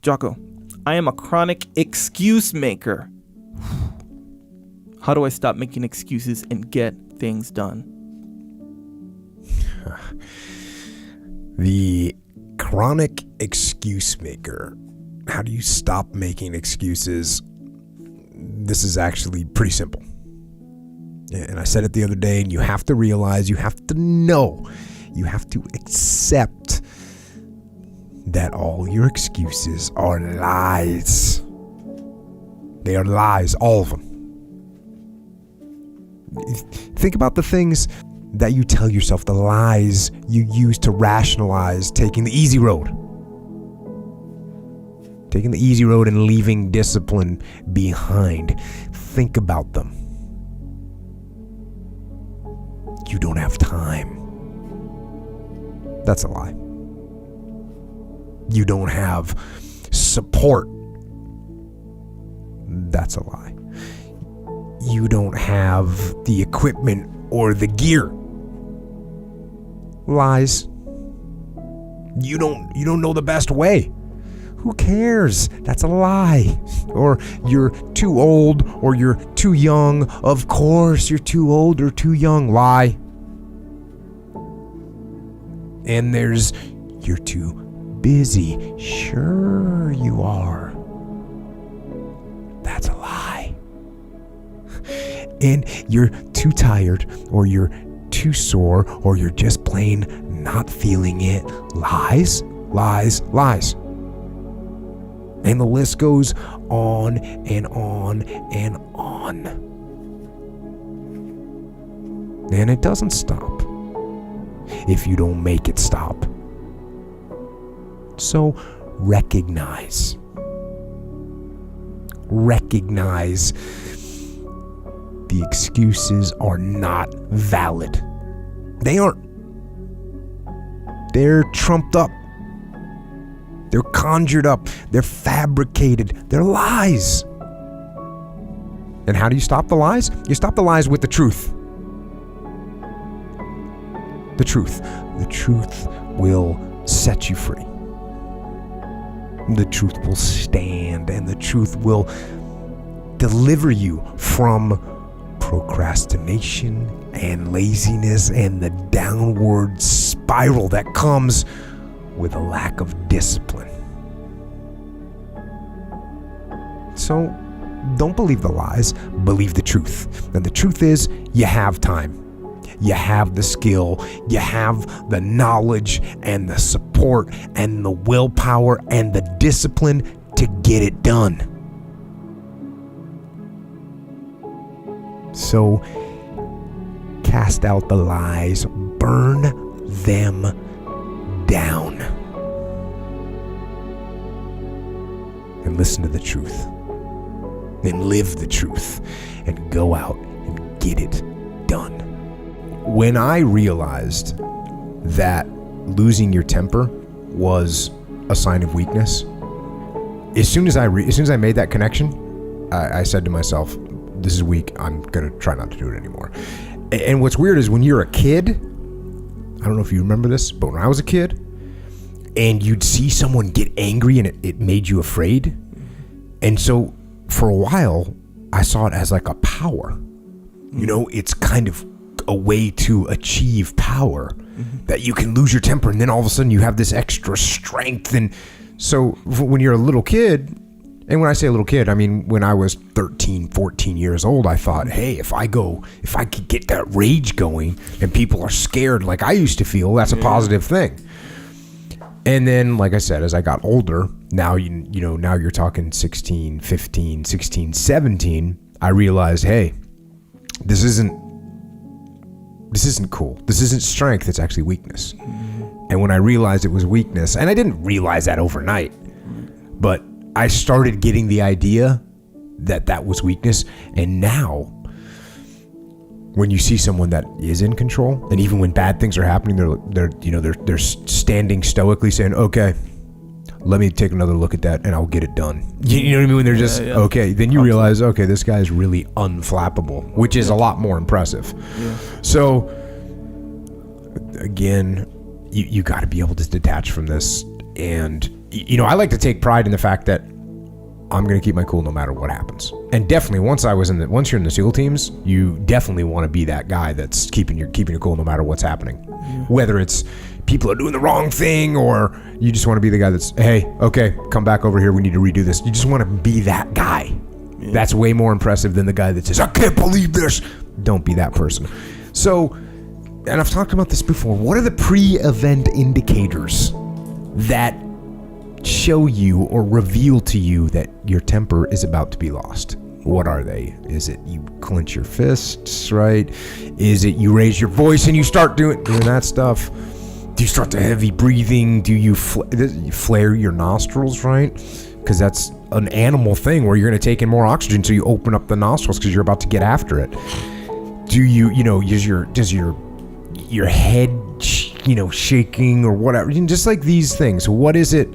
Jocko, I am a chronic excuse maker. How do I stop making excuses and get things done? The chronic excuse maker. How do you stop making excuses? This is actually pretty simple. And I said it the other day, and you have to realize, you have to know, you have to accept that all your excuses are lies. They are lies, all of them. Think about the things that you tell yourself, the lies you use to rationalize taking the easy road. Taking the easy road and leaving discipline behind. Think about them. You don't have time. That's a lie. You don't have support. That's a lie. You don't have the equipment or the gear. Lies. You don't know the best way. Who cares? That's a lie. Or you're too old or you're too young. Of course you're too old or too young. Lie. And there's you're too busy. Sure you are. That's a lie. And you're too tired or you're too sore or you're just plain not feeling it. Lies, lies, lies. And the list goes on and on and on. And it doesn't stop if you don't make it stop. So recognize the excuses are not valid. They aren't. They're trumped up. They're conjured up. They're fabricated. They're lies. And how do you stop the lies? You stop the lies with the truth. The truth. The truth will set you free. The truth will stand, and the truth will deliver you from procrastination and laziness and the downward spiral that comes with a lack of discipline. So don't believe the lies, believe the truth. And the truth is, you have time. You have the skill, you have the knowledge and the support and the willpower and the discipline to get it done. So cast out the lies, burn them down, and listen to the truth, and live the truth, and go out and get it done. When I realized that losing your temper was a sign of weakness, as soon as I made that connection, I said to myself, this is weak. I'm going to try not to do it anymore. And what's weird is when you're a kid, I don't know if you remember this, but when I was a kid and you'd see someone get angry and it made you afraid. And so for a while, I saw it as like a power. You know, it's kind of a way to achieve power, that you can lose your temper and then all of a sudden you have this extra strength. And so when you're a little kid, and when I say a little kid, I mean, when I was 13, 14 years old, I thought, hey, if I could get that rage going and people are scared like I used to feel, that's a positive thing. And then, like I said, as I got older, now, now you're talking 16, 15, 16, 17, I realized, hey, this isn't cool. This isn't strength. It's actually weakness. And when I realized it was weakness, and I didn't realize that overnight, but I started getting the idea that that was weakness. And now when you see someone that is in control, and even when bad things are happening, they're standing stoically saying, okay, let me take another look at that and I'll get it done. You know what I mean? When they're just, okay, then you realize, okay, this guy's really unflappable, which is a lot more impressive. Yeah. So again, you got to be able to detach from this and I like to take pride in the fact that I'm going to keep my cool no matter what happens. And definitely once you're in the SEAL teams, you definitely want to be that guy that's keeping your cool no matter what's happening. Yeah. Whether it's people are doing the wrong thing or you just want to be the guy that's, hey, okay, come back over here. We need to redo this. You just want to be that guy. Yeah. That's way more impressive than the guy that says, I can't believe this. Don't be that person. So, and I've talked about this before. What are the pre-event indicators that show you or reveal to you that your temper is about to be lost? What are they? Is it you clench your fists, right? Is it you raise your voice and you start doing that stuff? Do you start to heavy breathing? Do you flare your nostrils, right? Because that's an animal thing where you're going to take in more oxygen, so you open up the nostrils because you're about to get after it. Do does your head shaking or whatever? Just like these things. What is it?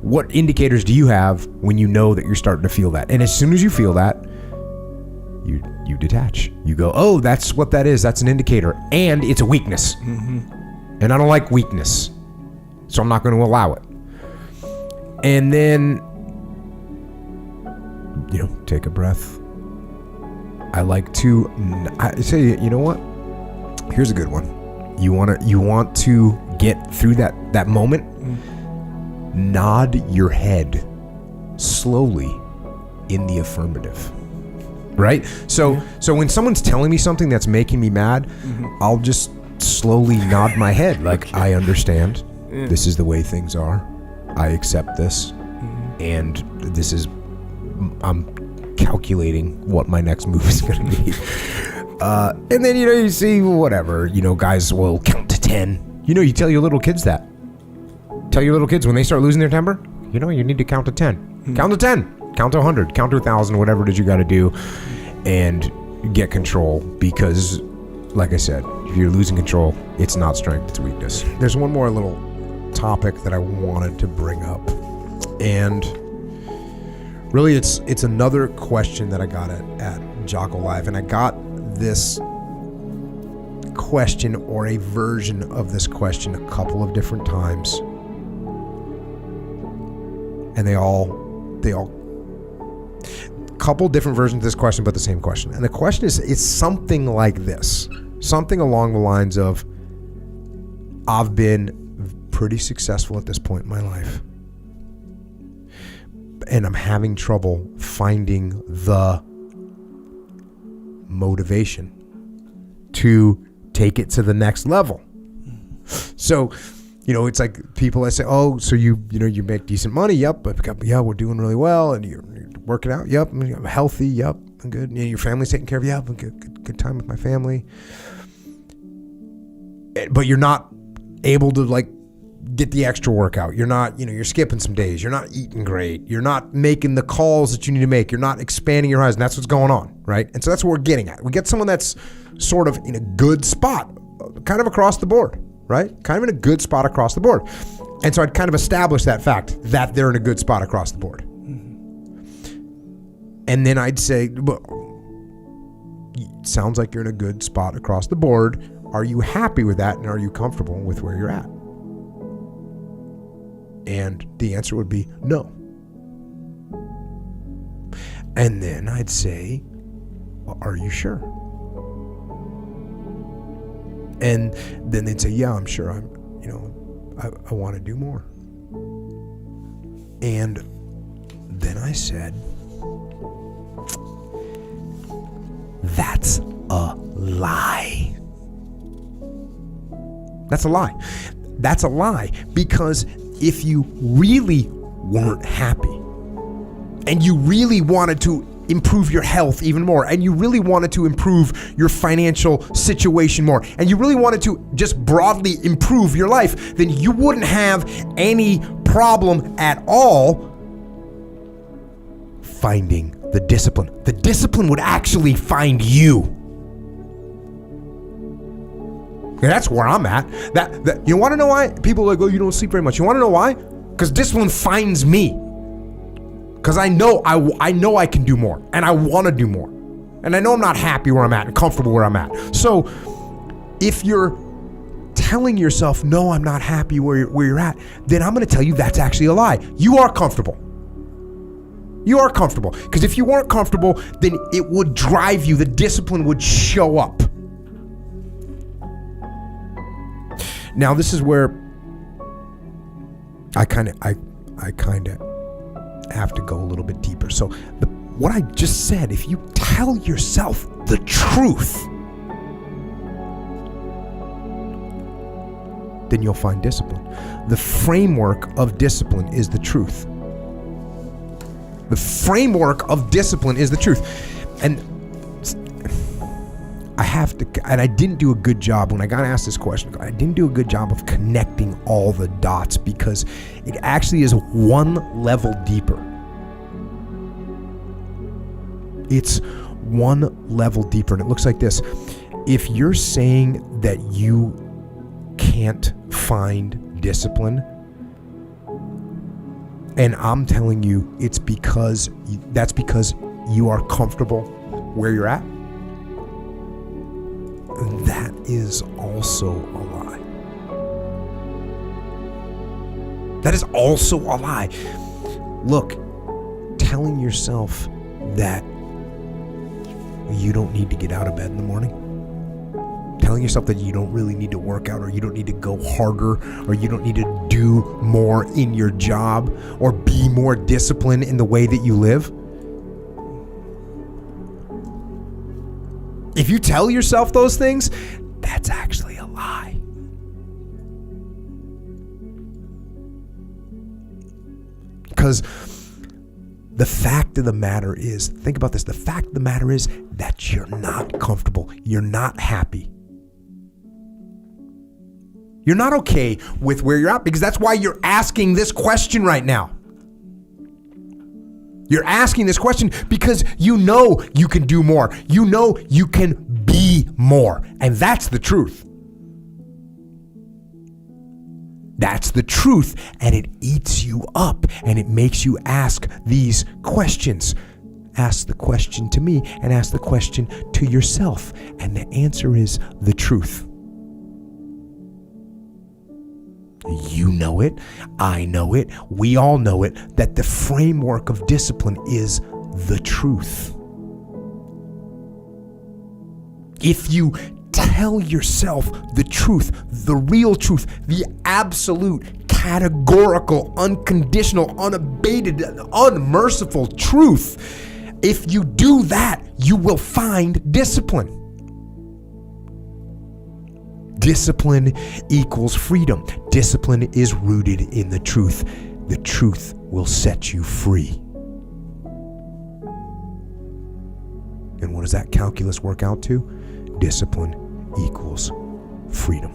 What indicators do you have when you know that you're starting to feel that? And as soon as you feel that, you detach. You go, oh, that's what that is. That's an indicator. And it's a weakness. Mm-hmm. And I don't like weakness. So I'm not going to allow it. And then, take a breath. I say, you know what? Here's a good one. You want to get through that moment? Mm-hmm. Nod your head slowly in the affirmative, right? So when someone's telling me something that's making me mad, I'll just slowly nod my head like, I understand. This is the way things are. I accept this. And this is, I'm calculating what my next move is going to be. And then, you see whatever, guys will count to 10. You tell your little kids that. Tell your little kids when they start losing their temper, you need to count to 10. Count to 10. Count to 100. Count to 1,000, whatever it is you got to do, and get control. Because, like I said, if you're losing control, it's not strength, it's weakness. There's one more little topic that I wanted to bring up. And really, it's another question that I got at Jocko Live. And I got this question or a version of this question a couple of different times. And they all couple different versions of this question, but the same question. And the question is something like this, something along the lines of, I've been pretty successful at this point in my life, and I'm having trouble finding the motivation to take it to the next level. So, it's like people that say, oh, so you make decent money. Yep. Yeah, we're doing really well. And you're working out. Yep. I'm healthy. Yep. I'm good. Your family's taking care of you. Yep. I'm good time with my family. But you're not able to get the extra workout. You're not, you're skipping some days. You're not eating great. You're not making the calls that you need to make. You're not expanding your horizon. That's what's going on. Right. And so that's what we're getting at. We get someone that's sort of in a good spot, kind of across the board. Right? Kind of in a good spot across the board. And so I'd kind of establish that fact that they're in a good spot across the board. Mm-hmm. And then I'd say, well, it sounds like you're in a good spot across the board. Are you happy with that? And are you comfortable with where you're at? And the answer would be no. And then I'd say, well, are you sure? And then they'd say, yeah, I'm sure. I want to do more. And then I said, that's a lie. That's a lie. That's a lie, because if you really weren't happy and you really wanted to improve your health even more, and you really wanted to improve your financial situation more, and you really wanted to just broadly improve your life, then you wouldn't have any problem at all finding the discipline. The discipline would actually find you. And that's where I'm at. That you want to know why? People are like, oh, you don't sleep very much. You want to know why? Because discipline finds me. Because I know I can do more, and I want to do more, and I know I'm not happy where I'm at and comfortable where I'm at. So if you're telling yourself, no, I'm not happy where you're at, then I'm going to tell you that's actually a lie. You are comfortable. You are comfortable. Because if you weren't comfortable, then it would drive you. The discipline would show up. Now, this is where I kind of have to go a little bit deeper. So what I just said, if you tell yourself the truth, then you'll find discipline. The framework of discipline is the truth. The framework of discipline is the truth. And I didn't do a good job when I got asked this question. I didn't do a good job of connecting all the dots because it actually is one level deeper. It's one level deeper, and it looks like this. If you're saying that you can't find discipline, and I'm telling you it's because you are comfortable where you're at, that is also a lie. That is also a lie. Look, telling yourself that you don't need to get out of bed in the morning, telling yourself that you don't really need to work out, or you don't need to go harder, or you don't need to do more in your job, or be more disciplined in the way that you live. If you tell yourself those things, that's actually a lie. Because the fact of the matter is, think about this, the fact of the matter is that you're not comfortable. You're not happy. You're not okay with where you're at, because that's why you're asking this question right now. You're asking this question because you know you can do more. You know you can be more. And that's the truth. That's the truth. And it eats you up, and it makes you ask these questions. Ask the question to me and ask the question to yourself. And the answer is the truth. You know it, I know it, we all know it, that the framework of discipline is the truth. If you tell yourself the truth, the real truth, the absolute, categorical, unconditional, unabated, unmerciful truth, if you do that, you will find discipline. Discipline equals freedom. Discipline is rooted in the truth. The truth will set you free. And what does that calculus work out to? Discipline equals freedom.